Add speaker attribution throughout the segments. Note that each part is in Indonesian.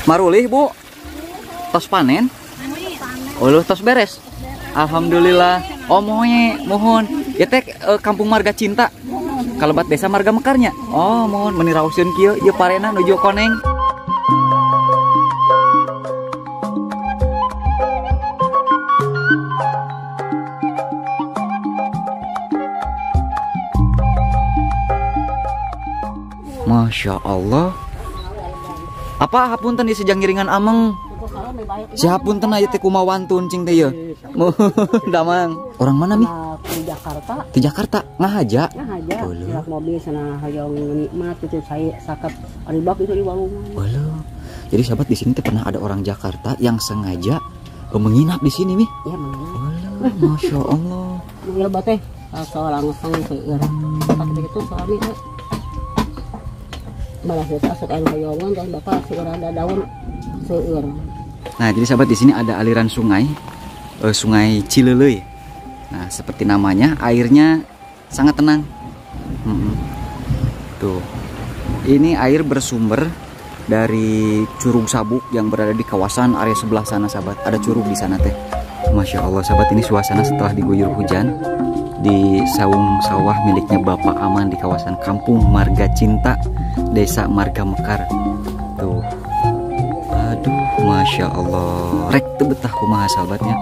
Speaker 1: Marulih Bu, tos panen? Uluh tos beres. Alhamdulillah. Oh mohon. Ya teh Kampung Marga Cinta. Kalebat Desa Marga Mekarnya. Oh mohon menirauskeun kieu ieu parena nuju koneng. Masya Allah. Apa hapunten di sejang ngiringan ameng? Siapunten aya teh kumawantun cing teh ye. Damang. Orang mana mi?
Speaker 2: Di Jakarta.
Speaker 1: Di Jakarta ngahaja.
Speaker 2: Ngahaja. Silak mobil sana hayang nikmat itu saya sakat aribak itu di walungan.
Speaker 1: Walah. Jadi sahabat di sini teh pernah ada orang Jakarta yang sengaja menginap di sini mi.
Speaker 2: Iya menginap.
Speaker 1: Walah, Masya Allah.
Speaker 2: Menginap teh seorang sang seueur. Tapi itu suami malah saya asuk air hayongan dan bapak seueur ada daun seueur.
Speaker 1: Nah, jadi sahabat di sini ada aliran sungai, Sungai Cileleuy. Nah, seperti namanya, airnya sangat tenang. Tuh, ini air bersumber dari Curug Sabuk yang berada di kawasan area sebelah sana, sahabat. Ada curug di sana teh. Masya Allah, sahabat, ini suasana setelah diguyur hujan di saung sawah miliknya Bapak Aman di kawasan Kampung Marga Cinta, Desa Marga Mekar. Tuh. Aduh, Masya Allah. Rek teu betah kumaha sahabatnya.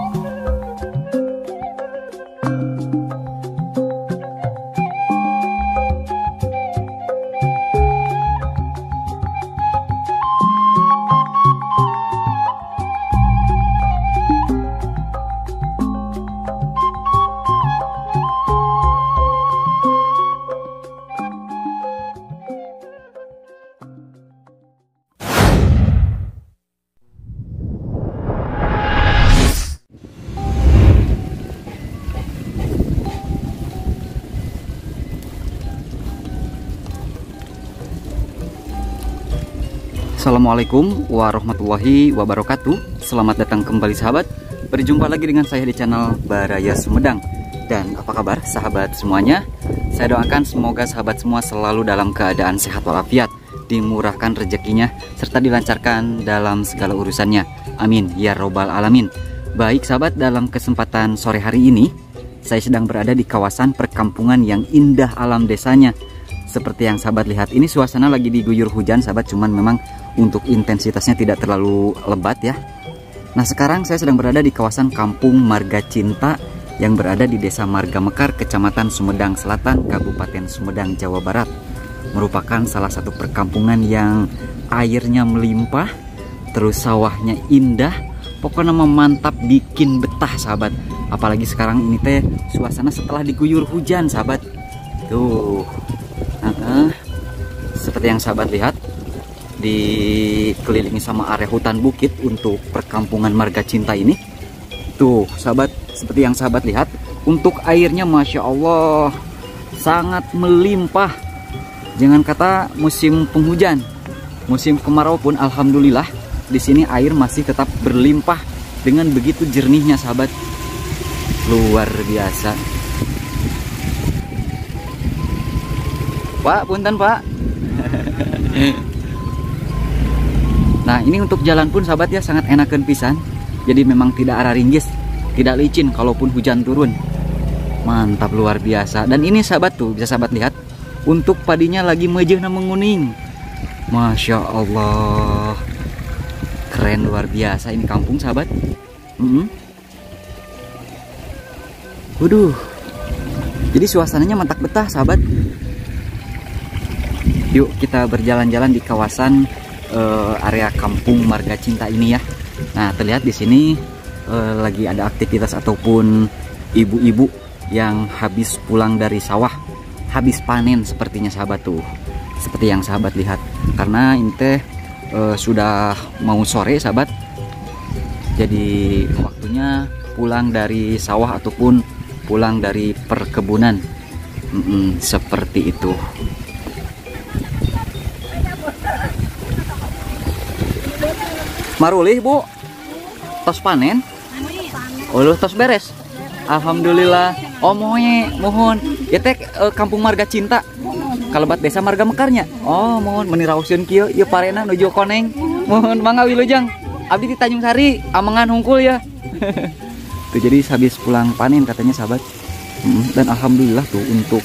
Speaker 1: Assalamualaikum warahmatullahi wabarakatuh. Selamat datang kembali sahabat. Berjumpa lagi dengan saya di channel Baraya Sumedang. Dan apa kabar sahabat semuanya? Saya doakan semoga sahabat semua selalu dalam keadaan sehat walafiat, dimurahkan rezekinya, serta dilancarkan dalam segala urusannya. Amin ya robbal alamin. Baik sahabat, dalam kesempatan sore hari ini saya sedang berada di kawasan perkampungan yang indah alam desanya. Seperti yang sahabat lihat, ini suasana lagi diguyur hujan sahabat, cuman memang untuk intensitasnya tidak terlalu lebat ya. Nah, sekarang saya sedang berada di kawasan Kampung Marga Cinta yang berada di Desa Marga Mekar, Kecamatan Sumedang Selatan, Kabupaten Sumedang, Jawa Barat. Merupakan salah satu perkampungan yang airnya melimpah, terus sawahnya indah, pokoknya mantap, bikin betah sahabat. Apalagi sekarang ini teh suasana setelah diguyur hujan sahabat. Tuh. Seperti yang sahabat lihat, dikelilingi sama area hutan bukit untuk perkampungan Marga Cinta ini. Tuh sahabat, seperti yang sahabat lihat, untuk airnya Masya Allah sangat melimpah. Jangan kata musim penghujan, musim kemarau pun alhamdulillah di sini air masih tetap berlimpah dengan begitu jernihnya sahabat. Luar biasa. Pak, punten Pak. Nah, ini untuk jalan pun sahabat ya sangat enakan pisan. Jadi memang tidak arah ringgis, tidak licin kalaupun hujan turun. Mantap luar biasa. Dan ini sahabat tuh bisa sahabat lihat, untuk padinya lagi mejehna menguning. Masya Allah. Keren luar biasa ini kampung sahabat. Waduh. Jadi suasananya mantap betah sahabat. Yuk kita berjalan-jalan di kawasan area Kampung Marga Cinta ini ya. Nah, terlihat di sini lagi ada aktivitas ataupun ibu-ibu yang habis pulang dari sawah, habis panen sepertinya sahabat tuh. Seperti yang sahabat lihat. Karena ini teh sudah mau sore sahabat. Jadi waktunya pulang dari sawah ataupun pulang dari perkebunan. Seperti itu. Marulih Bu, tos panen? Uluh tos beres. Alhamdulillah. Oh mohon. Ya teh Kampung Marga Cinta. kalebat desa Marga Mekarnya. Oh, mohon meniraoskeun kieu ieu parena nuju Koneng. Mohon mangga wilujeng. Abdi di Tanjung Sari, Amengan hungkul ya. Tuh jadi habis pulang panen katanya sahabat. Dan alhamdulillah tuh untuk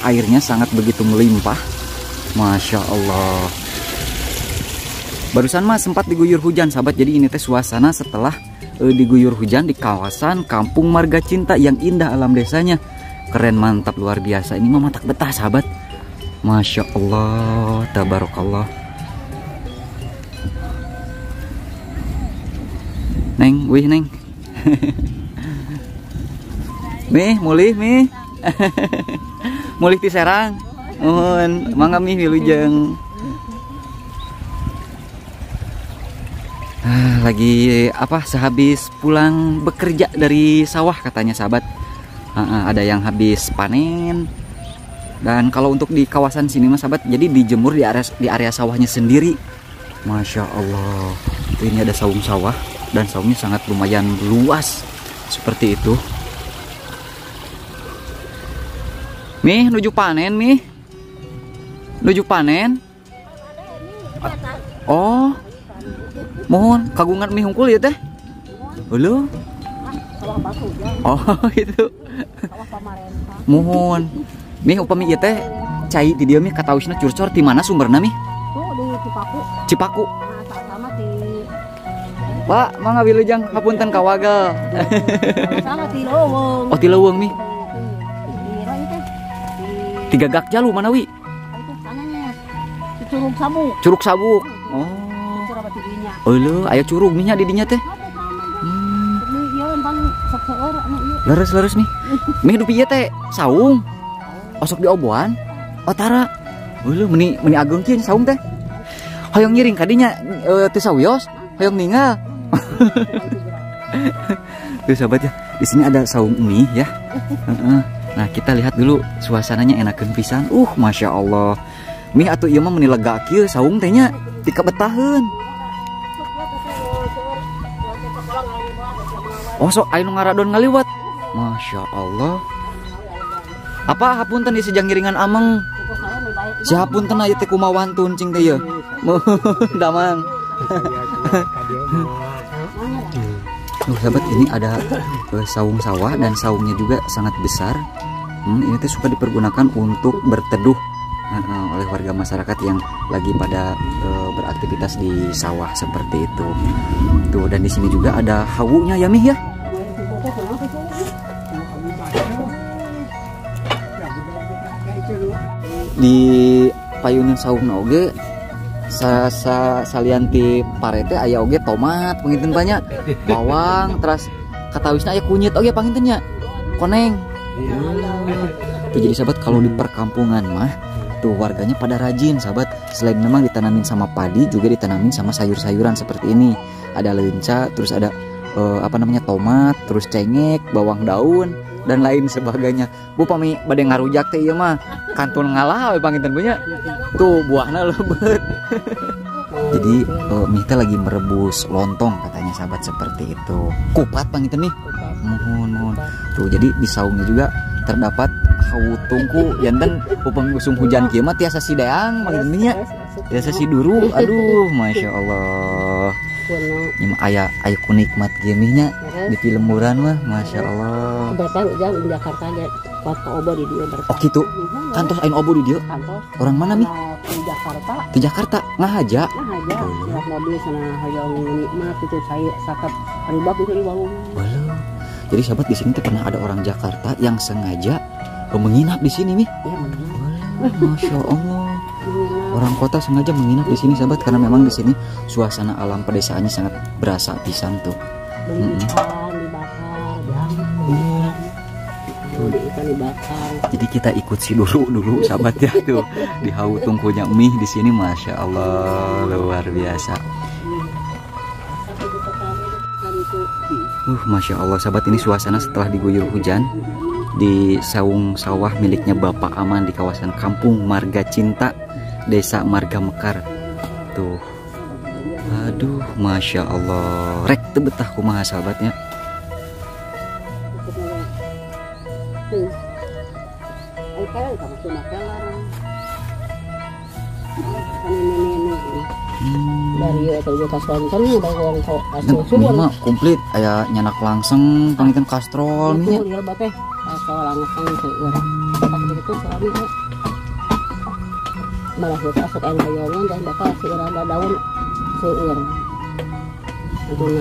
Speaker 1: airnya sangat begitu melimpah. Masya Allah. Barusan mah sempat diguyur hujan sahabat. Jadi ini teh suasana setelah diguyur hujan di kawasan Kampung Marga Cinta yang indah alam desanya. Keren, mantap, luar biasa. Ini mah matak betah sahabat. Masya Allah, tabarakallah. Neng, wih neng. Mih, mulih mih. Mulih ti Serang. Mohon mangga mih wilujeng. Lagi apa sehabis pulang bekerja dari sawah katanya sahabat. Ada yang habis panen. Dan kalau untuk di kawasan sini mas sahabat, jadi dijemur di area sawahnya sendiri. Masya Allah. Ini ada saung sawah dan saungnya sangat lumayan luas seperti itu. Mih nuju panen mih. Nuju panen. Oh. Mohon kagungan mih hungkul ya teh. Halo. Oh itu. Mohon. Mih upami ieu teh cai di dieu mih katawisna curcor di mana sumberna mih?
Speaker 2: Tuh di Cipaku.
Speaker 1: Cipaku.
Speaker 2: Nah, sama di
Speaker 1: Pak, mangga wilujeng hapunten ka Wagel.
Speaker 2: sama di Leuweung.
Speaker 1: Oh, ti Leuweung mih.
Speaker 2: Di Roy teh. Di
Speaker 1: Tiga Gak Jalu mana wi?
Speaker 2: itu sananya. Di Curug Sabuk.
Speaker 1: Curug Sabuk. Oh.
Speaker 2: Curug tidinya.
Speaker 1: Eueuh, aya curug mihnya di dinya teh.
Speaker 2: Ini ieu pan sok-sokeur anu ieu.
Speaker 1: Leres nih. Mih dupi ieu teh saung. Osok dioboan. Otara. Eueuh meni ageung kieu saung teh. Hoyong ngiring kadinya teu sawios, hoyong ninggal. Tuh sahabat ya, di sini ada saung mie ya. Nah kita lihat dulu suasananya enakeun pisan. Masya Allah. Mie atuh ieu mah meni lega kieu saung tehnya dikabetaheun. Oh sok aya nu ngaradon ngaliwat. Masya Allah. Apa hapunten di sejang ngiringan ameng. Siapunten aya teh kumaha wantun cing teh ieu. Damang. Sahabat, ini ada saung sawah dan saungnya juga sangat besar. Ini teh suka dipergunakan untuk berteduh oleh warga masyarakat yang lagi pada beraktivitas di sawah seperti itu. Tuh, dan di sini juga ada hawunya ya Mih ya. Di payunan saung oge salianti parete aya oge tomat panginten banyak, bawang, terus katawisna aya kunyit oge pangintennya koneng. Tuh, jadi sahabat kalau di perkampungan mah tuh warganya pada rajin sahabat. Selain memang ditanamin sama padi, juga ditanamin sama sayur-sayuran seperti ini. Ada lenca, terus ada tomat, terus cengek, bawang daun dan lain sebagainya. Bu pami bade ngarujak teh ieu mah kantun ngalah we panginten punya. Tuh buahna leubet. Jadi Mih teh lagi merebus lontong katanya sahabat seperti itu. Kupat panginten nih. Mohon. Tuh jadi di saungnya juga terdapat hawu tungku yanten upami usum hujan kieu mah tiasa sideang panginten nya. Tiasa siduru. Aduh, Masya Allah. Ini mah aya kunikmat gimihnya di filmuran mah, Masya Allah.
Speaker 2: Betul jauh di Jakarta ada kuat ke obo di dia.
Speaker 1: Oh gitu, kantos ain obo di dia. Orang mana Mih?
Speaker 2: Di Jakarta.
Speaker 1: Di Jakarta ngahaja.
Speaker 2: Lihat mobil sana hayang nikmat itu saya sakat ribak itu di warung.
Speaker 1: Jadi sahabat, di sini tuh pernah ada orang Jakarta yang sengaja menginap di sini Mih.
Speaker 2: Iya benar.
Speaker 1: Masya Allah. Orang kota sengaja menginap di sini sahabat, karena memang di sini suasana alam pedesaannya sangat berasa pisan tuh.
Speaker 2: Ikan dibakar, ikan dibakar.
Speaker 1: Jadi kita ikut si dulu sahabat ya tuh di hawu tungkunya Mih di sini, Masya Allah luar biasa. Masya Allah sahabat, ini suasana setelah diguyur hujan di saung sawah miliknya Bapak Aman di kawasan Kampung Marga Cinta, Desa Marga Mekar. Tuh, aduh, Masya Allah, rek teu betah kumaha sahabatnya.
Speaker 2: dari itu juga kasonton bawang kok
Speaker 1: Dan
Speaker 2: asal
Speaker 1: mah komplit aya nyanak langseng panginten kastrol nih.
Speaker 2: itu dia teh asal langsung seueur tak begitu suami malah kita asal air hayongan dan bakal seueur ada daun seueur.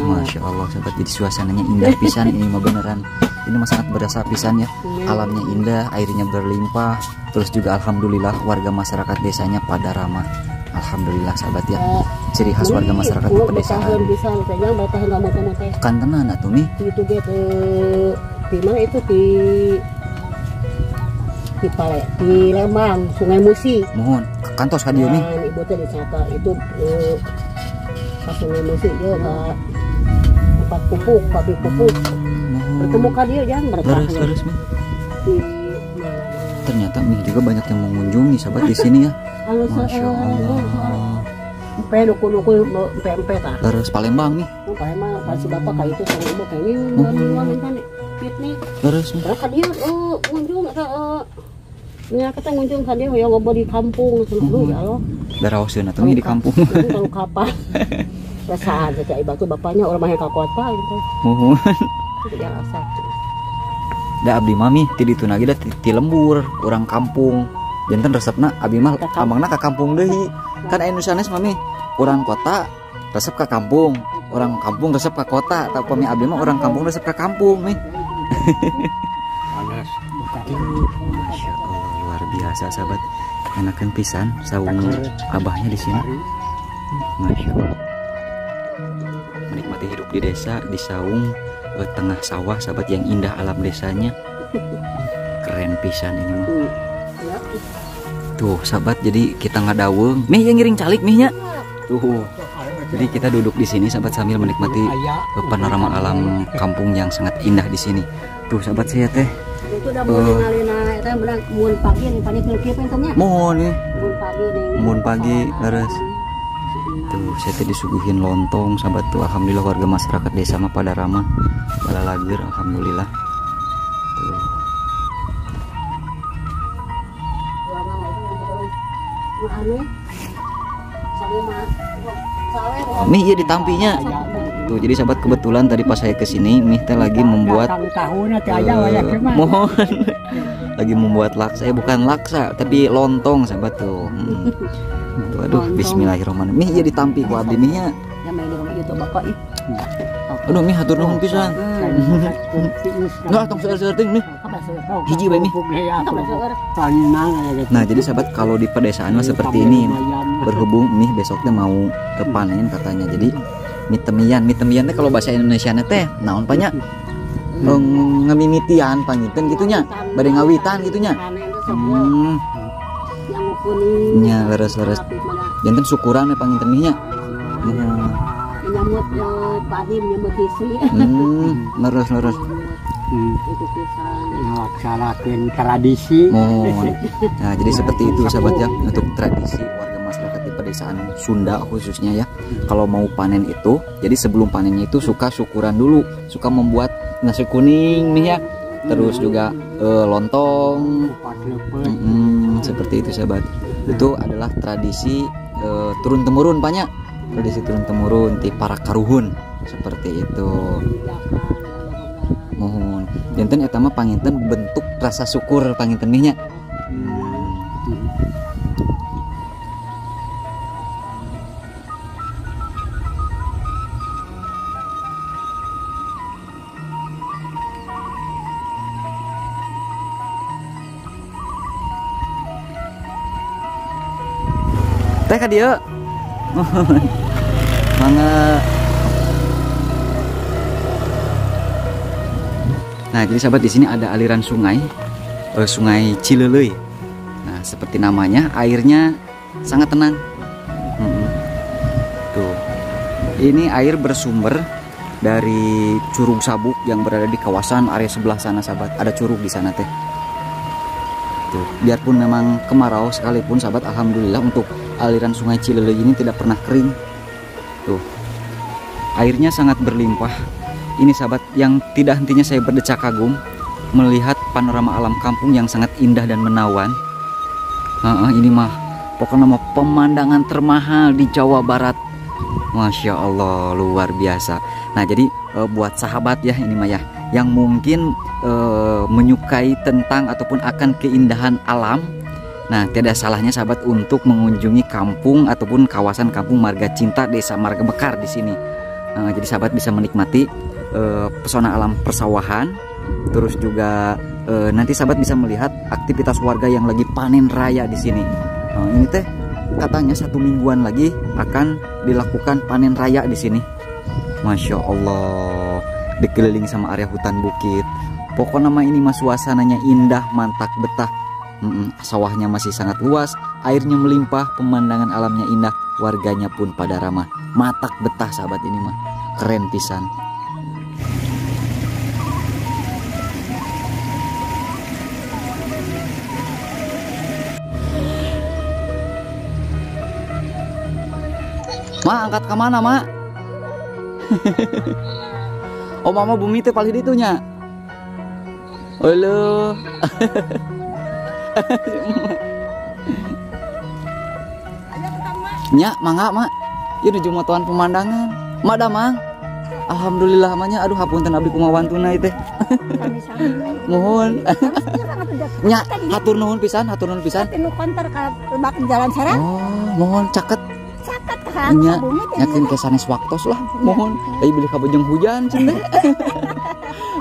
Speaker 1: Masya Allah sahabat, jadi suasananya indah pisan ini mah beneran. Ini mah sangat berasa pisan ya. Alamnya indah, airnya berlimpah. Terus juga alhamdulillah warga masyarakat desanya pada ramah. Alhamdulillah sahabat ya. Ciri khas warga masyarakat di pedesaan.
Speaker 2: Bisa saja bertahan kamu teh.
Speaker 1: Kan tenan atuh nih.
Speaker 2: Itu ge di mana itu di Lembang, Sungai Musi.
Speaker 1: Mohon kantos ka dieu nih.
Speaker 2: Ibu teh disapa itu ke Sungai Musi dia tempat pupuk, pabrik pupuk. Bertemu ka dia jangan bertahan.
Speaker 1: Terus nih. Ternyata nih juga banyak yang mengunjungi sahabat di sini ya. Masya Allah.
Speaker 2: Empe nuku empe tah.
Speaker 1: Terus Palembang nih.
Speaker 2: Palembang pasti bapak kayak itu sama ibu kayak ini minta piknik.
Speaker 1: Terus nih.
Speaker 2: Berapa dia ngunjung nya kita ngunjung ka dia yang ngobrol di kampung dulu ya Allah.
Speaker 1: Daraoseun atuh di kampung.
Speaker 2: Kalau kapal. Rasaan teh batu bapaknya orang mah ka kota gitu.
Speaker 1: Mohon.
Speaker 2: Tidak rasa.
Speaker 1: Da abdi mami ti ditu lagi da ti lembur orang kampung. Janten resepna abdi mah amangna ka kampung deui. Kan aya nu sanes mami, urang kota resep ka kampung, orang kampung resep ka kota. Tapi pami abdi mah orang kampung resep ka kampung nih.
Speaker 2: Panas.
Speaker 1: Masya Allah luar biasa sahabat. Enakan pisan saung abahnya di sini. Masya Allah. Menikmati hidup di desa di saung tengah sawah sahabat yang indah alam desanya. Keren pisan ini mah. Tuh sahabat, jadi kita ngadaweng. Mih yang ngiring calik mihnya. Tuh. Jadi kita duduk di sini sahabat sambil menikmati panorama alam kampung yang sangat indah di sini. Tuh sahabat saya teh.
Speaker 2: Itu udah mau ngalina eta benar mun pagi nih panik kieu pentemnya.
Speaker 1: Mohon nih.
Speaker 2: Mun pagi nih.
Speaker 1: Mun pagi leres. Tuh saya teh disuguhin lontong sahabat tuh. Alhamdulillah warga masyarakat desa mah pada ramah. Pada lager alhamdulillah. Tuh. Mih ya ditampinya. Tuh jadi sahabat kebetulan tadi pas saya kesini Mih teh lagi membuat mohon lagi membuat laksa, bukan laksa tapi lontong sahabat tuh. Tuh aduh bismillahirrahmanirrahim. Mih ya ditampi ku abdi Mihnya. Aduh Mih hatur nuhun pisan. Nah tong seueur ting nih. Hiji bae Mih. Nah jadi sahabat kalau di pedesaan mah seperti ini. Berhubung Mih besoknya mau panen katanya. Jadi mie temian teh kalau bahasa Indonesia teh naon banyak ngemimitian panginten gitunya. Bade ngawitan gitunya. Nya leres. Janten syukuran ya panginten Mihnya.
Speaker 2: Nyamut padi nyamut isi.
Speaker 1: Leres.
Speaker 2: Itu pisan
Speaker 3: melaksanakan tradisi.
Speaker 1: Nah, jadi seperti itu sahabat ya untuk tradisi warga masyarakat di pedesaan Sunda khususnya ya. Kalau mau panen itu, jadi sebelum panennya itu suka syukuran dulu, suka membuat nasi kuning nih ya. Terus juga lontong. Seperti itu sahabat. Itu adalah tradisi turun temurun banyak. Tradisi turun temurun di para karuhun seperti itu. Mohon janten eta mah panginten bentuk rasa syukur panginten nya. Teh ka dieu. Mangga. Nah, jadi sahabat di sini ada aliran sungai, Sungai Cileleuy. Nah, seperti namanya, airnya sangat tenang. Tuh, ini air bersumber dari Curug Sabuk yang berada di kawasan area sebelah sana, sahabat. Ada curug di sana teh. Tuh, biarpun memang kemarau sekalipun, sahabat, alhamdulillah untuk aliran Sungai Cileleuy ini tidak pernah kering. Tuh, airnya sangat berlimpah. Ini sahabat yang tidak hentinya saya berdecak kagum melihat panorama alam kampung yang sangat indah dan menawan. Ini mah pokoknya mah pemandangan termahal di Jawa Barat Masya Allah, luar biasa. Nah jadi buat sahabat ya ini mah ya, yang mungkin menyukai tentang ataupun akan keindahan alam, nah tidak salahnya sahabat untuk mengunjungi kampung ataupun kawasan Kampung Marga Cinta Desa Marga Bekar di sini. Jadi sahabat bisa menikmati pesona alam persawahan, terus juga nanti sahabat bisa melihat aktivitas warga yang lagi panen raya di sini. Ini teh katanya 1 mingguan lagi akan dilakukan panen raya di sini. Masya Allah, dikelilingi sama area hutan bukit. Pokoknya nama ini mah suasananya indah, mantak betah. Sawahnya masih sangat luas, airnya melimpah, pemandangan alamnya indah, warganya pun pada ramah. Matak betah sahabat, ini mah keren pisan. Ma, angkat ke mana, Ma? Oh, mama bumi teh paling ditunya. Halo. Nya, mangga, Mak. Ieu nuju motoan pemandangan. Mak da, Mang. Alhamdulillah manya, aduh hapunten abdi kumawantuna ieu teh. Mohon. Nya, hatur nuhun pisan, hatur nuhun pisan.
Speaker 2: Tinu konter ka lebak jalan sareng.
Speaker 1: Oh, mohon caket.
Speaker 2: Caket ka bumi teh.
Speaker 1: Yakin kesanes waktos lah, mohon. Ai beli kabujeng hujan cen teh.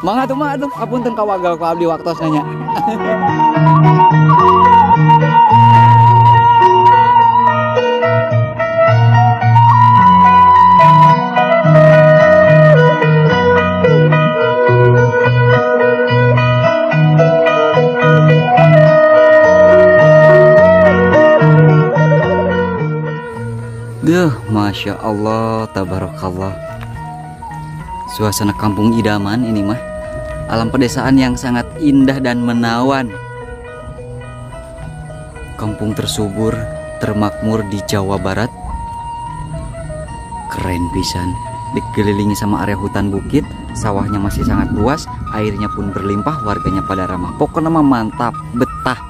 Speaker 1: Mangga tuh mah atuh, hapunten kawagal ku abdi waktosna nya. Duh, Masya Allah, tabarakallah. Suasana kampung idaman ini mah. Alam pedesaan yang sangat indah dan menawan. Kampung tersubur, termakmur di Jawa Barat. Keren pisan. Dikelilingi sama area hutan bukit, sawahnya masih sangat luas, airnya pun berlimpah, warganya pada ramah. Pokoknya mah mantap, betah.